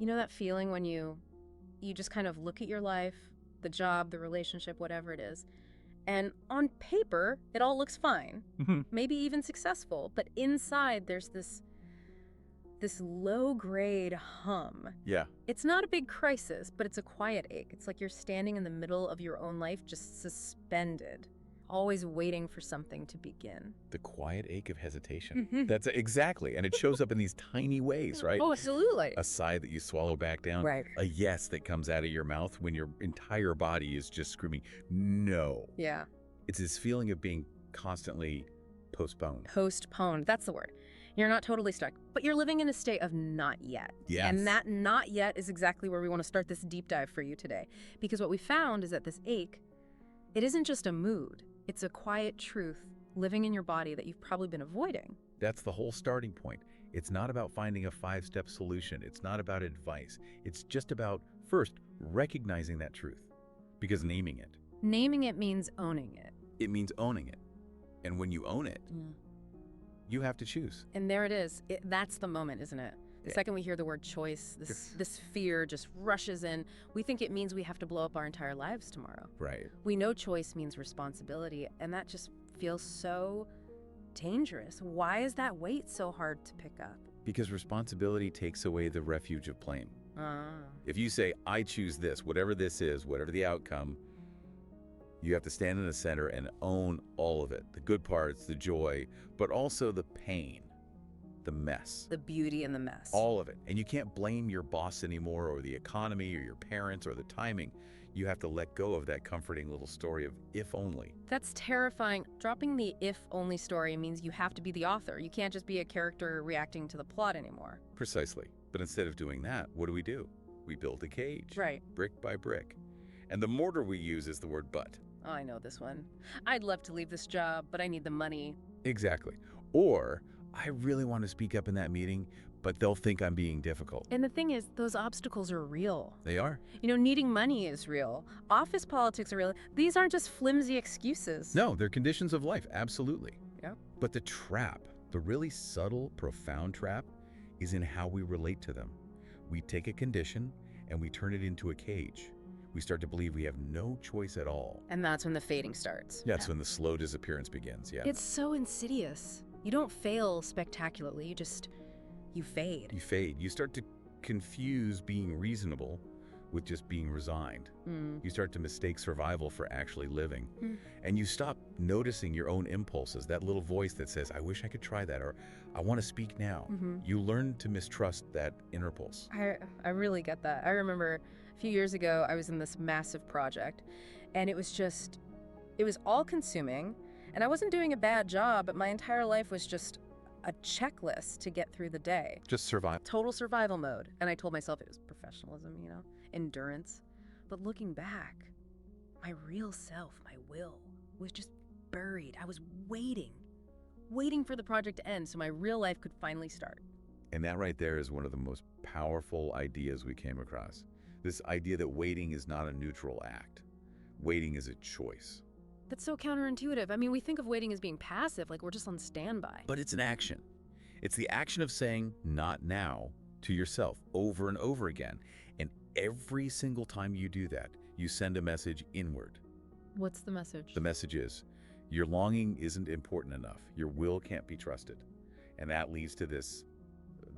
You know that feeling when you just kind of look at your life, the job, the relationship, whatever it is, and on paper, it all looks fine, maybe even successful, but inside there's this low-grade hum. Yeah. It's not a big crisis, but it's a quiet ache. It's like you're standing in the middle of your own life, just suspended, always waiting for something to begin. The quiet ache of hesitation. That's exactly. And it shows up in these tiny ways, right? Oh, absolutely. A sigh that you swallow back down. Right. A yes that comes out of your mouth when your entire body is just screaming, no. Yeah. It's this feeling of being constantly postponed. Postponed. That's the word. You're not totally stuck, but you're living in a state of not yet. Yes. And that not yet is exactly where we want to start this deep dive for you today. Because what we found is that this ache, it isn't just a mood. It's a quiet truth living in your body that you've probably been avoiding. That's the whole starting point. It's not about finding a 5-step solution. It's not about advice. It's just about, first, recognizing that truth. Because naming it. Naming it means owning it. It means owning it. And when you own it, you have to choose. And there it is. That's the moment, isn't it? The second we hear the word choice, this fear just rushes in. We think it means we have to blow up our entire lives tomorrow. Right. We know choice means responsibility, and that just feels so dangerous. Why is that weight so hard to pick up? Because responsibility takes away the refuge of blame. If you say, I choose this, whatever this is, whatever the outcome, you have to stand in the center and own all of it. The good parts, the joy, but also the pain, the mess. The beauty and the mess. All of it. And you can't blame your boss anymore or the economy or your parents or the timing. You have to let go of that comforting little story of if only. That's terrifying. Dropping the if only story means you have to be the author. You can't just be a character reacting to the plot anymore. Precisely. But instead of doing that, what do? We build a cage. Right. Brick by brick. And the mortar we use is the word but. Oh, I know this one. I'd love to leave this job, but I need the money. Exactly. Or, I really want to speak up in that meeting, but they'll think I'm being difficult. And the thing is, those obstacles are real. They are. You know, needing money is real. Office politics are real. These aren't just flimsy excuses. No, they're conditions of life, absolutely. Yep. But the trap, the really subtle, profound trap, is in how we relate to them. We take a condition and we turn it into a cage. We start to believe we have no choice at all. And that's when the fading starts. That's when the slow disappearance begins, yeah. It's so insidious. You don't fail spectacularly, you fade. You fade. You start to confuse being reasonable with just being resigned. You start to mistake survival for actually living. And you stop noticing your own impulses, that little voice that says, I wish I could try that, or I want to speak now. You learn to mistrust that inner pulse. I really get that. I remember a few years ago, I was in this massive project, and it was all consuming, and I wasn't doing a bad job, but my entire life was just a checklist to get through the day. Just survive. Total survival mode. And I told myself it was professionalism, you know, endurance. But looking back, my real self, my will, was just buried. I was waiting for the project to end so my real life could finally start. And that right there is one of the most powerful ideas we came across. This idea that waiting is not a neutral act. Waiting is a choice. That's so counterintuitive. I mean, we think of waiting as being passive, like we're just on standby. But it's an action. It's the action of saying, not now, to yourself over and over again. And every single time you do that, you send a message inward. What's the message? The message is, your longing isn't important enough. Your will can't be trusted. And that leads to this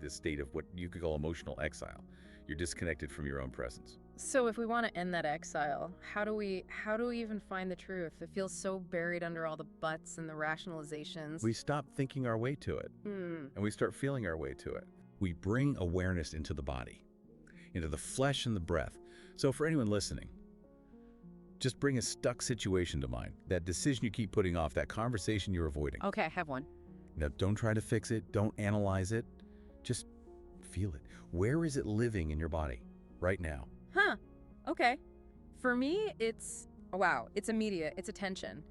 state of what you could call emotional exile. You're disconnected from your own presence. So if we want to end that exile, how do we even find the truth? It feels so buried under all the buts and the rationalizations. We stop thinking our way to it, and we start feeling our way to it. We bring awareness into the body, into the flesh and the breath. So for anyone listening, just bring a stuck situation to mind, that decision you keep putting off, that conversation you're avoiding. Okay, I have one. Now, don't try to fix it. Don't analyze it. Just feel it. Where is it living in your body right now? Huh. Okay. For me, it's immediate. It's a tension.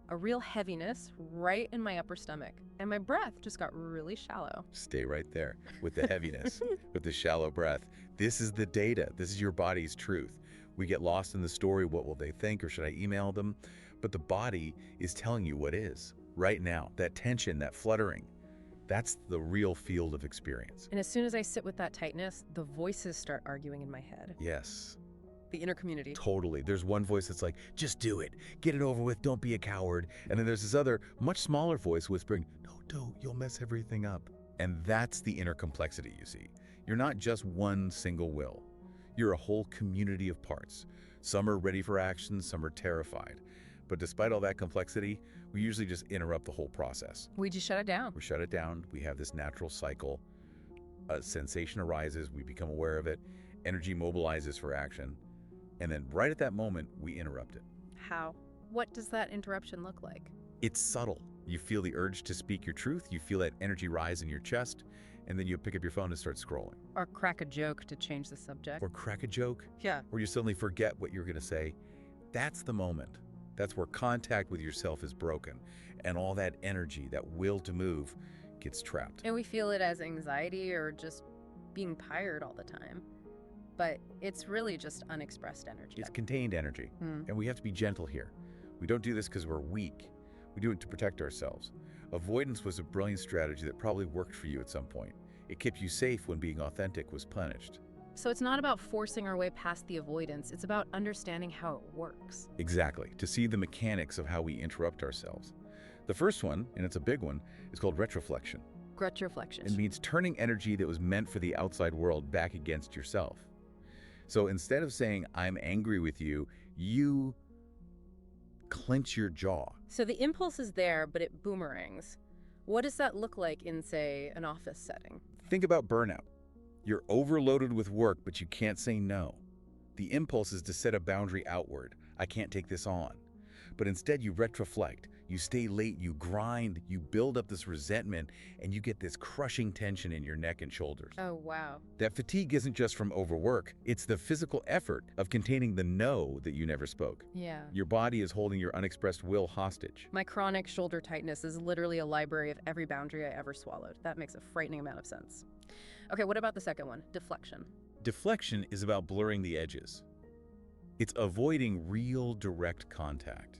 A real heaviness right in my upper stomach. And my breath just got really shallow. Stay right there with the heaviness, with the shallow breath. This is the data. This is your body's truth. We get lost in the story. What will they think? Or should I email them? But the body is telling you what is right now. That tension, that fluttering. That's the real field of experience. And as soon as I sit with that tightness, the voices start arguing in my head. Yes. The inner community. Totally. There's one voice that's like, just do it. Get it over with. Don't be a coward. And then there's this other, much smaller voice whispering, no, don't. You'll mess everything up. And that's the inner complexity, you see. You're not just one single will. You're a whole community of parts. Some are ready for action, some are terrified. But despite all that complexity, we usually just interrupt the whole process. We just shut it down. We shut it down. We have this natural cycle. A sensation arises. We become aware of it. Energy mobilizes for action. And then right at that moment, we interrupt it. How? What does that interruption look like? It's subtle. You feel the urge to speak your truth. You feel that energy rise in your chest. And then you pick up your phone and start scrolling. Or crack a joke to change the subject. Or crack a joke. Yeah. Or you suddenly forget what you're going to say. That's the moment. That's where contact with yourself is broken. And all that energy, that will to move, gets trapped. And we feel it as anxiety or just being tired all the time. But it's really just unexpressed energy. It's contained energy. And we have to be gentle here. We don't do this because we're weak. We do it to protect ourselves. Avoidance was a brilliant strategy that probably worked for you at some point. It kept you safe when being authentic was punished. So it's not about forcing our way past the avoidance. It's about understanding how it works. Exactly. To see the mechanics of how we interrupt ourselves. The first one, and it's a big one, is called retroflexion. Retroflexion. It means turning energy that was meant for the outside world back against yourself. So instead of saying, I'm angry with you, you clench your jaw. So the impulse is there, but it boomerangs. What does that look like in, say, an office setting? Think about burnout. You're overloaded with work, but you can't say no. The impulse is to set a boundary outward. I can't take this on. But instead you retroflect. You stay late, you grind, you build up this resentment, and you get this crushing tension in your neck and shoulders. Oh, wow. That fatigue isn't just from overwork. It's the physical effort of containing the no that you never spoke. Yeah. Your body is holding your unexpressed will hostage. My chronic shoulder tightness is literally a library of every boundary I ever swallowed. That makes a frightening amount of sense. Okay, what about the second one? Deflection. Deflection is about blurring the edges. It's avoiding real direct contact.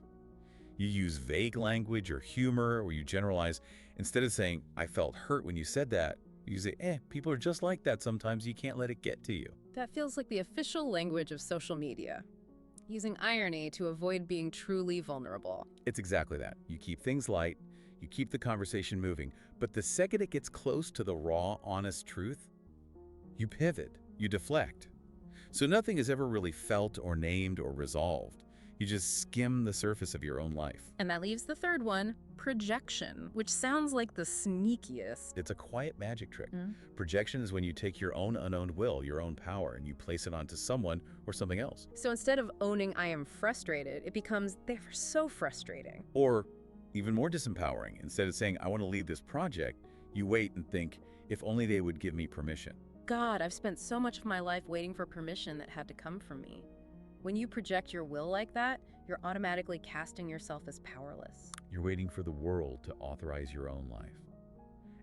You use vague language or humor, or you generalize. Instead of saying, I felt hurt when you said that, you say, people are just like that sometimes. You can't let it get to you. That feels like the official language of social media. Using irony to avoid being truly vulnerable. It's exactly that. You keep things light, you keep the conversation moving, but the second it gets close to the raw, honest truth, you pivot, you deflect. So nothing is ever really felt or named or resolved. You just skim the surface of your own life. And that leaves the third one, projection, which sounds like the sneakiest. It's a quiet magic trick. Projection is when you take your own unowned will, your own power, and you place it onto someone or something else. So instead of owning I am frustrated, it becomes they're so frustrating. Or even more disempowering. Instead of saying, I want to lead this project, you wait and think, if only they would give me permission. God, I've spent so much of my life waiting for permission that had to come from me. When you project your will like that, you're automatically casting yourself as powerless. You're waiting for the world to authorize your own life.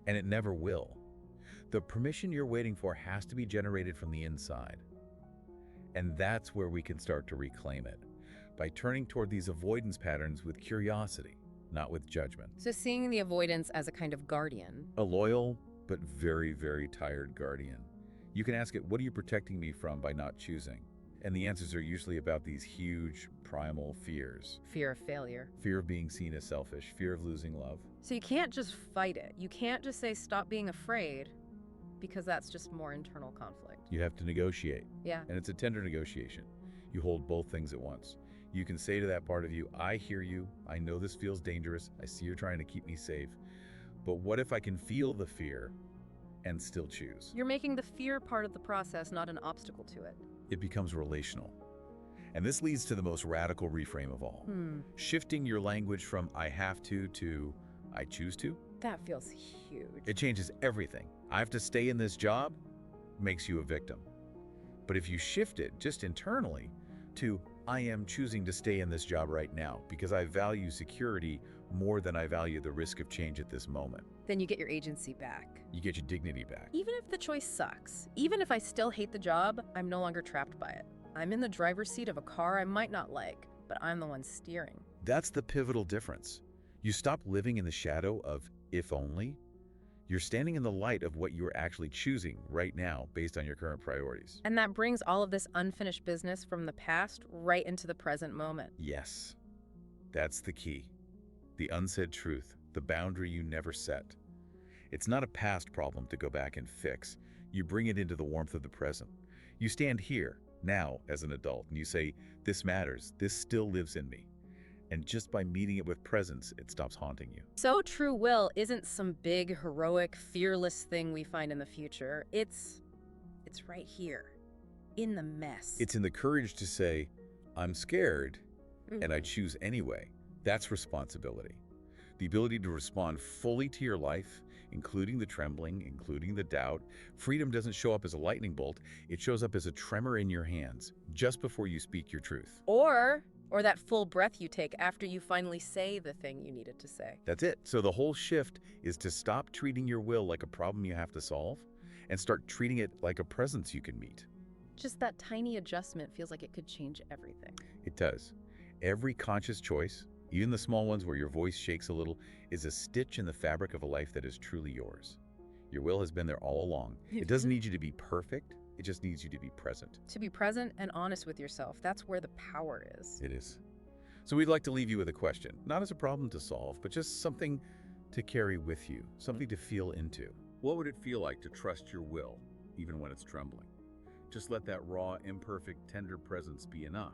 And it never will. The permission you're waiting for has to be generated from the inside. And that's where we can start to reclaim it, by turning toward these avoidance patterns with curiosity, not with judgment. So seeing the avoidance as a kind of guardian. A loyal, but very, very tired guardian. You can ask it, what are you protecting me from by not choosing? And the answers are usually about these huge, primal fears. Fear of failure. Fear of being seen as selfish, fear of losing love. So you can't just fight it. You can't just say, stop being afraid, because that's just more internal conflict. You have to negotiate. Yeah. And it's a tender negotiation. You hold both things at once. You can say to that part of you, I hear you. I know this feels dangerous. I see you're trying to keep me safe. But what if I can feel the fear and still choose? You're making the fear part of the process, not an obstacle to it. It becomes relational. And this leads to the most radical reframe of all. Shifting your language from I have to I choose to. That feels huge. It changes everything. I have to stay in this job makes you a victim. But if you shift it just internally to I am choosing to stay in this job right now because I value security more than I value the risk of change at this moment. Then you get your agency back. You get your dignity back. Even if the choice sucks, even if I still hate the job, I'm no longer trapped by it. I'm in the driver's seat of a car I might not like, but I'm the one steering. That's the pivotal difference. You stop living in the shadow of if only. You're standing in the light of what you're actually choosing right now based on your current priorities. And that brings all of this unfinished business from the past right into the present moment. Yes, that's the key. The unsaid truth, the boundary you never set. It's not a past problem to go back and fix. You bring it into the warmth of the present. You stand here, now, as an adult, and you say, this matters, this still lives in me. And just by meeting it with presence, it stops haunting you. So true will isn't some big, heroic, fearless thing we find in the future. It's right here, in the mess. It's in the courage to say, I'm scared, and I choose anyway. That's responsibility. The ability to respond fully to your life, including the trembling, including the doubt. Freedom doesn't show up as a lightning bolt. It shows up as a tremor in your hands, just before you speak your truth. Or that full breath you take after you finally say the thing you needed to say. That's it. So the whole shift is to stop treating your will like a problem you have to solve and start treating it like a presence you can meet. Just that tiny adjustment feels like it could change everything. It does. Every conscious choice, even the small ones where your voice shakes a little, is a stitch in the fabric of a life that is truly yours. Your will has been there all along. It doesn't need you to be perfect. It just needs you to be present. To be present and honest with yourself, that's where the power is. It is. So we'd like to leave you with a question, not as a problem to solve, but just something to carry with you, something to feel into. What would it feel like to trust your will, even when it's trembling? Just let that raw, imperfect, tender presence be enough.